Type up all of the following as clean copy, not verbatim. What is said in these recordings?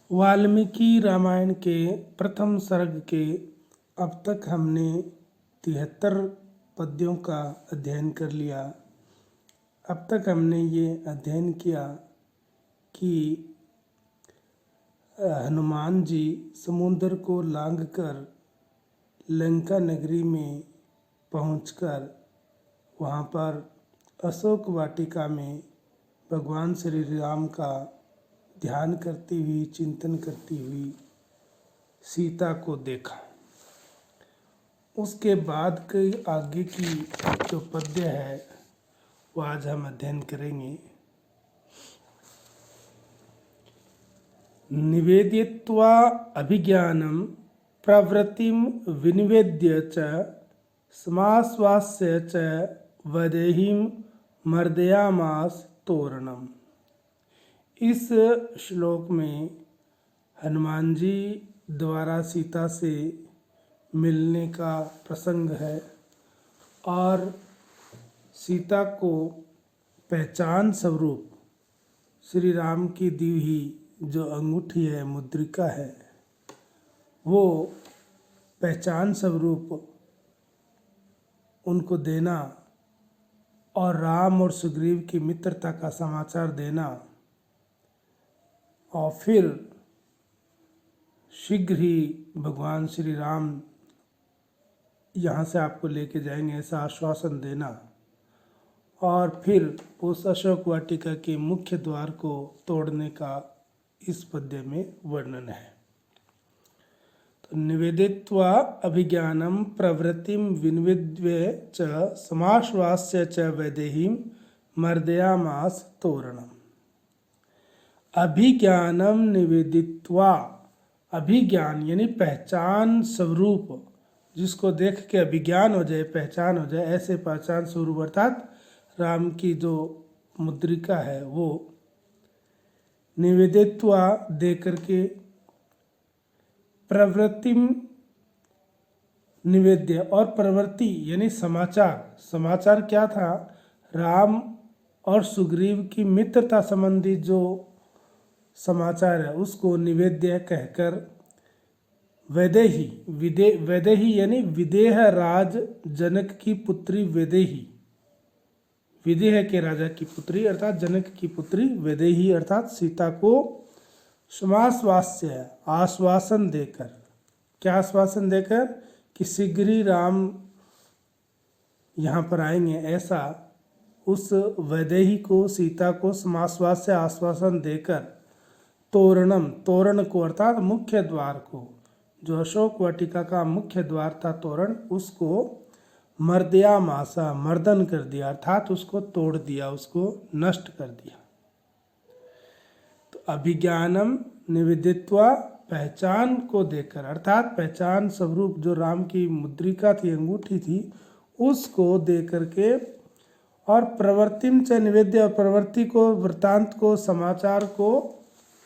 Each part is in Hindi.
वाल्मीकि रामायण के प्रथम सर्ग के अब तक हमने 73 पद्यों का अध्ययन कर लिया। अब तक हमने ये अध्ययन किया कि हनुमान जी समुद्र को लांघकर लंका नगरी में पहुंचकर वहाँ पर अशोक वाटिका में भगवान श्री राम का ध्यान करती हुई, चिंतन करती हुई सीता को देखा। उसके बाद के आगे की जो पद्य है वो आज हम अध्ययन करेंगे। निवेदित्वा अभिज्ञानम प्रवृत्तिम विनिवेद्य च समाश्वास्य च वदेहिं मर्दयामास तोरणम। इस श्लोक में हनुमान जी द्वारा सीता से मिलने का प्रसंग है और सीता को पहचान स्वरूप श्री राम की दी हुई जो अंगूठी है, मुद्रिका है, वो पहचान स्वरूप उनको देना और राम और सुग्रीव की मित्रता का समाचार देना और फिर शीघ्र ही भगवान श्री राम यहाँ से आपको लेके जाएंगे ऐसा आश्वासन देना और फिर उस अशोक वाटिका के मुख्य द्वार को तोड़ने का इस पद्य में वर्णन है। तो निवेदित्वा अभिज्ञानम प्रवृत्तिम विनिवेद्य च समाश्वास्य च वैदेहीं मर्दयामास तोरणम। अभिज्ञानम निवेदित्वा, अभिज्ञान यानी पहचान स्वरूप, जिसको देख के अभिज्ञान हो जाए, पहचान हो जाए, ऐसे पहचान स्वरूप अर्थात राम की जो मुद्रिका है वो निवेदित्वा दे करके प्रवृत्तिम निवेद्य, और प्रवृत्ति यानी समाचार। समाचार क्या था? राम और सुग्रीव की मित्रता संबंधी जो समाचार है उसको निवेद्य कहकर वैदेही, वैदेही यानी विदेह राज जनक की पुत्री वैदेही, विदेह के राजा की पुत्री अर्थात जनक की पुत्री वैदेही अर्थात सीता को समाश्वास्य आश्वासन देकर, क्या आश्वासन देकर? कि शीघ्र ही राम यहाँ पर आएंगे, ऐसा उस वैदेही को, सीता को समाश्वास्य आश्वासन देकर तोरणम, तोरण को अर्थात मुख्य द्वार को, जो अशोक वाटिका का मुख्य द्वार था तोरण, उसको मर्दयामासा, मर्दन कर दिया अर्थात उसको तोड़ दिया, उसको नष्ट कर दिया। तो अभिज्ञानम निवेदित्वा, पहचान को देकर अर्थात पहचान स्वरूप जो राम की मुद्रिका थी, अंगूठी थी, उसको दे करके, और प्रवृत्तिम च निवेद्य, और प्रवृत्ति को, वृत्तांत को, समाचार को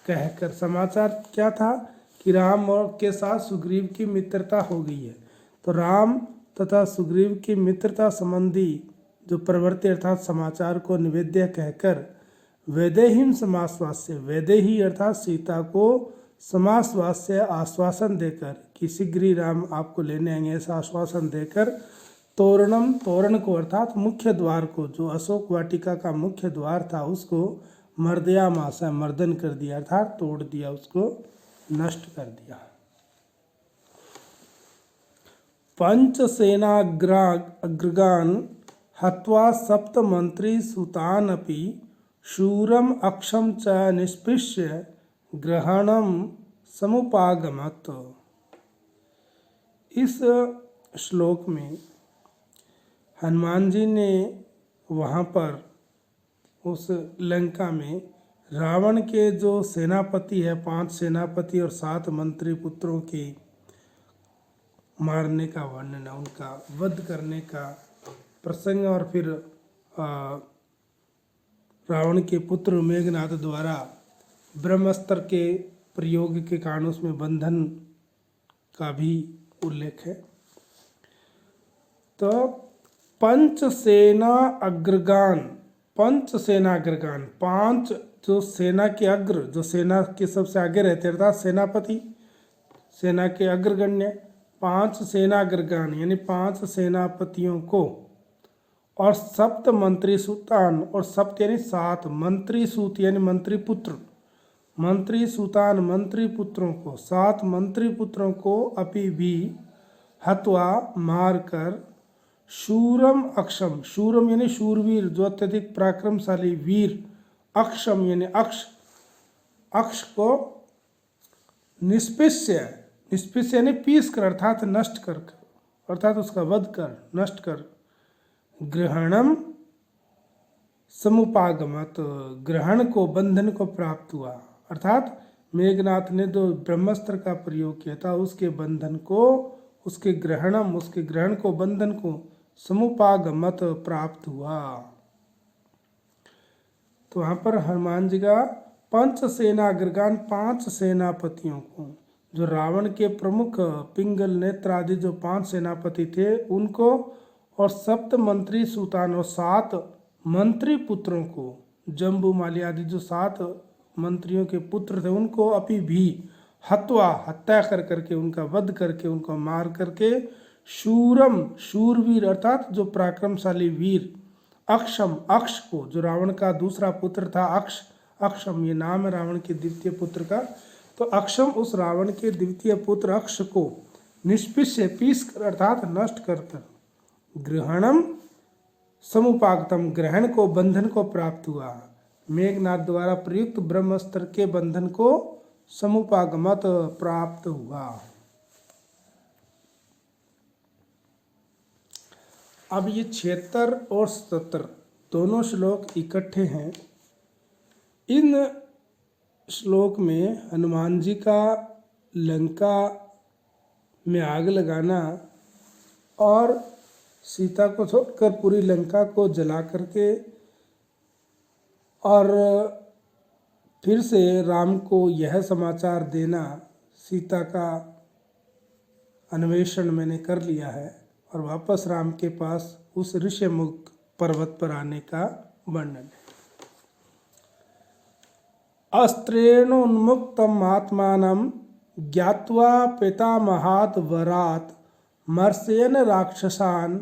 कहकर, समाचार क्या था? कि राम और के साथ सुग्रीव की मित्रता हो गई है। तो राम तथा सुग्रीव की मित्रता संबंधी जो प्रवृत्ति अर्थात समाचार को निवेद्य कहकर वैदेहीं समाश्वास्य, वैदेही अर्थात सीता को समाश्वास्य आश्वासन देकर कि शीघ्र ही राम आपको लेने आएंगे ऐसा आश्वासन देकर तोरणम, तोरण को अर्थात मुख्य द्वार को, जो अशोक वाटिका का मुख्य द्वार था, उसको मर्दयामासा, मर्दन कर दिया अर्थात तोड़ दिया, उसको नष्ट कर दिया। पंचसेनाग्रगान हत्वा सप्त मंत्री सुतानपि शूरम अक्षम च निष्पृश्य ग्रहणम समुपागमत। इस श्लोक में हनुमान जी ने वहाँ पर उस लंका में रावण के जो सेनापति है, 5 सेनापति और 7 मंत्री पुत्रों के मारने का वर्णन है, उनका वध करने का प्रसंग, और फिर रावण के पुत्र मेघनाद द्वारा ब्रह्मास्त्र के प्रयोग के कारण उसमें बंधन का भी उल्लेख है। तो पंच सेना अग्रगान, पंच सेना अग्रगान, 5 जो सेना के अग्र, जो सेना के सबसे आगे रहते अर्थात सेनापति, सेना के अग्रगण्य 5 सेनाग्रगान यानी 5 सेनापतियों को, और सप्त मंत्री सुतान, और सप्त यानी 7 मंत्री सूत यानी मंत्री पुत्र, मंत्री सुतान मंत्री पुत्रों को, 7 मंत्री पुत्रों को अपि भी हत्वा मारकर, शूरम अक्षम, शूरम यानी शूरवीर जो अत्यधिक पराक्रमशाली वीर, अक्षम यानी अक्ष, अक्ष को निष्पिष्य, निष्पिष्य यानी पीस कर अर्थात नष्ट कर, अर्थात उसका वध कर, नष्ट कर, ग्रहणम समुपागमत, ग्रहण को, बंधन को प्राप्त हुआ, अर्थात मेघनाथ ने जो ब्रह्मास्त्र का प्रयोग किया था उसके बंधन को, उसके ग्रहणम, उसके ग्रहण को, बंधन को, समुपागमत प्राप्त हुआ। तो वहाँ पर हनुमान जी का 5 सेनाग्रगान 5 सेनापतियों को, जो रावण के प्रमुख पिंगल नेत्र आदि जो 5 सेनापति थे उनको, और सप्त मंत्री सुतान और 7 मंत्री पुत्रों को, जम्बू माली आदि जो 7 मंत्रियों के पुत्र थे उनको अपि भी हत्वा, हत्या कर करके, उनका वध करके, उनको मार करके, शूरम शूरवीर अर्थात जो पराक्रमशाली वीर, अक्षम अक्ष को, जो रावण का दूसरा पुत्र था अक्ष, अक्षम ये नाम है रावण के द्वितीय पुत्र का, तो अक्षम उस रावण के द्वितीय पुत्र अक्ष को निष्पिष्य पीस कर अर्थात नष्ट कर कर, ग्रहणम समुपागतम ग्रहण को, बंधन को प्राप्त हुआ, मेघनाथ द्वारा प्रयुक्त ब्रह्मास्त्र के बंधन को समुपागमत प्राप्त हुआ। अब ये 76 और 77 दोनों श्लोक इकट्ठे हैं। इन श्लोक में हनुमान जी का लंका में आग लगाना और सीता को छोड़कर पूरी लंका को जला करके, और फिर से राम को यह समाचार देना, सीता का अन्वेषण मैंने कर लिया है, और वापस राम के पास उस ऋष्यमुख पर्वत पर आने का वर्णन है। अस्त्रेणोन्मुक्तम् आत्मानं ज्ञात्वा पितामहात् वरात् मर्षयन् राक्षसान्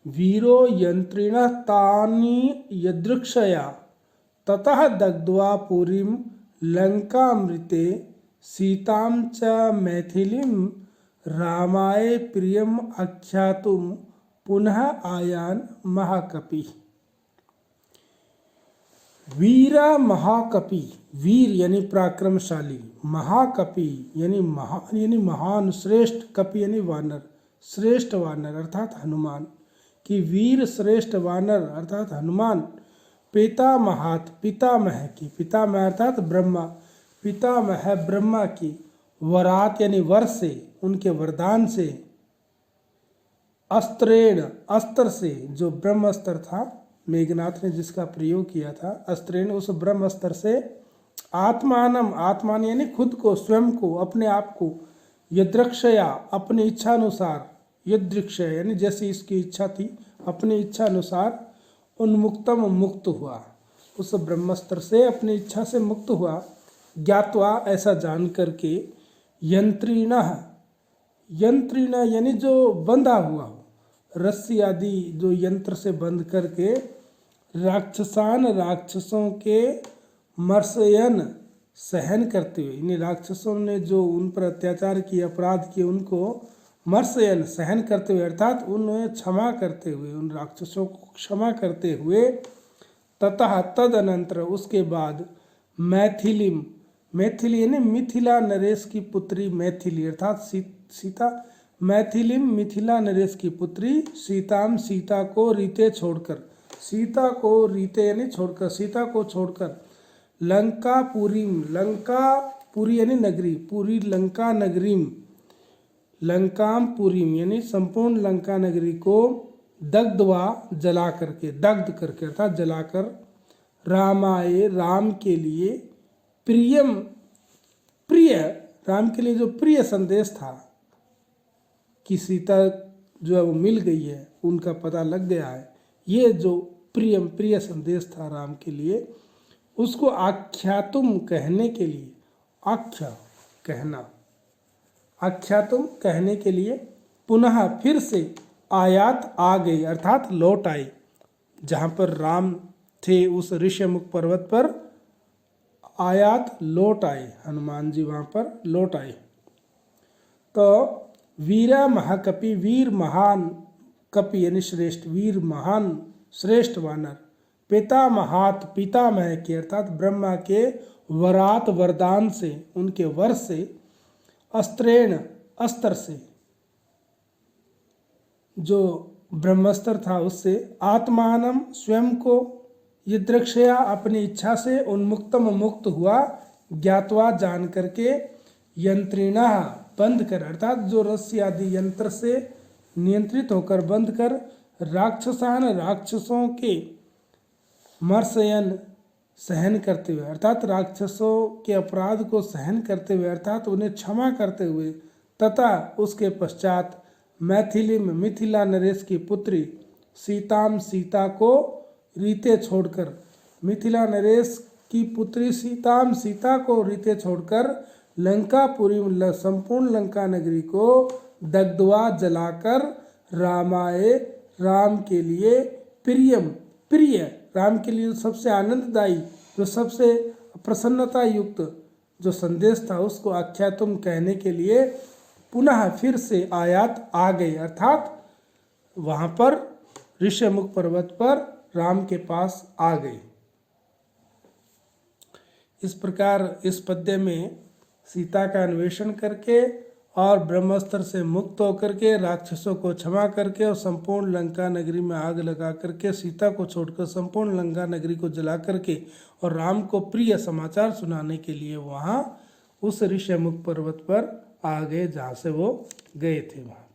वीरो यन्त्रिणः तानि यदृक्षया ततः दग्ध्वा पुरीं लंकामृते सीतां च मैथिलीं रामाय प्रियम आख्यातुं पुनः आयान महाकपि। वीरा महाकपि, वीर यानी पराक्रमशाली, महाकपि यानी महान, यानी महान, श्रेष्ठ, कपि यानी वानर, श्रेष्ठ वानर अर्थात हनुमान कि वीर श्रेष्ठ वानर अर्थात हनुमान, पितामहात पितामह की, पितामह अर्थात ब्रह्मा, पितामह ब्रह्मा की, वरात यानी वर से, उनके वरदान से, अस्त्रेण अस्त्र से, जो ब्रह्मास्त्र था मेघनाथ ने जिसका प्रयोग किया था, अस्त्रेण उस ब्रह्मास्त्र से, आत्मानम आत्मान यानी खुद को, स्वयं को, अपने आप को, यदृक्षया अपनी इच्छा अनुसार, यदृक्षय यानी जैसी इसकी इच्छा थी अपनी इच्छा अनुसार, उन्मुक्तम मुक्त हुआ, उस ब्रह्मास्त्र से अपनी इच्छा से मुक्त हुआ, ज्ञात्वा ऐसा जान करके, यंत्रिण यंत्रिण यानी जो बंधा हुआ हो, रस्सी आदि जो यंत्र से बंध करके, राक्षसान राक्षसों के मर्षयन सहन करते हुए, यानी राक्षसों ने जो उन पर अत्याचार किए, अपराध किए, उनको मर्षयन सहन करते हुए अर्थात उन्हें क्षमा करते हुए, उन राक्षसों को क्षमा करते हुए, ततः तदनंतर उसके बाद, मैथिलीम, मैथिली यानी मिथिला नरेश की पुत्री मैथिली अर्थात सीता, मैथिलीम मिथिला नरेश की पुत्री, सीताम सीता को रीते छोड़कर, सीता को रीते यानी छोड़कर, सीता को छोड़कर, लंका पुरीम, लंका पुरी यानी नगरी, पूरी लंका नगरीम, लंकाम पुरीम यानी संपूर्ण लंका नगरी को, दग्ध्वा जला करके, दग्ध करके अर्थात जलाकर, रामाय राम के लिए, प्रियम प्रिय, राम के लिए जो प्रिय संदेश था कि सीता जो है वो मिल गई है, उनका पता लग गया है, ये जो प्रियम प्रिय संदेश था राम के लिए, उसको आख्यातुम कहने के लिए, आख्या कहना, आख्यातुम कहने के लिए पुनः फिर से आयात आ गई अर्थात लौट आई। जहाँ पर राम थे उस ऋष्यमुख पर्वत पर आयात लौट आए, हनुमान जी वहाँ पर लौट आए। तो वीरा महाकपि, वीर महान कपि यानी श्रेष्ठ, वीर महान श्रेष्ठ वानर, पितामहात पितामह के अर्थात ब्रह्मा के वरात वरदान से, उनके वर से, अस्त्रेण अस्त्र से, जो ब्रह्मास्त्र था उससे, आत्मानम स्वयं को, यदृक्षया अपनी इच्छा से, उन्मुक्तम मुक्त हुआ, ज्ञातवा जान करके, यंत्रिणा बंद कर अर्थात जो रस्सी आदि यंत्र से नियंत्रित होकर बंद कर, राक्षसान राक्षसों के, मर्शयन सहन करते हुए अर्थात राक्षसों के अपराध को सहन करते हुए अर्थात उन्हें क्षमा करते हुए, तथा उसके पश्चात मैथिलीम मिथिला नरेश की पुत्री सीताम सीता को रीते छोड़कर, मिथिला नरेश की पुत्री सीताम सीता को रीते छोड़कर, लंकापुरी संपूर्ण लंका नगरी को दग्धवा जलाकर, रामाय राम के लिए, प्रियम प्रिय राम के लिए सबसे आनंददायी, जो सबसे प्रसन्नता युक्त जो संदेश था उसको आख्यातुम कहने के लिए पुनः फिर से आयात आ गई अर्थात वहाँ पर ऋष्यमुख पर्वत पर राम के पास आ गई। इस प्रकार इस पद्य में सीता का अन्वेषण करके और ब्रह्मास्त्र से मुक्त होकर के, राक्षसों को क्षमा करके और संपूर्ण लंका नगरी में आग लगा करके, सीता को छोड़कर संपूर्ण लंका नगरी को जला करके और राम को प्रिय समाचार सुनाने के लिए वहाँ उस ऋष्यमुख पर्वत पर आ गए जहाँ से वो गए थे वहाँ।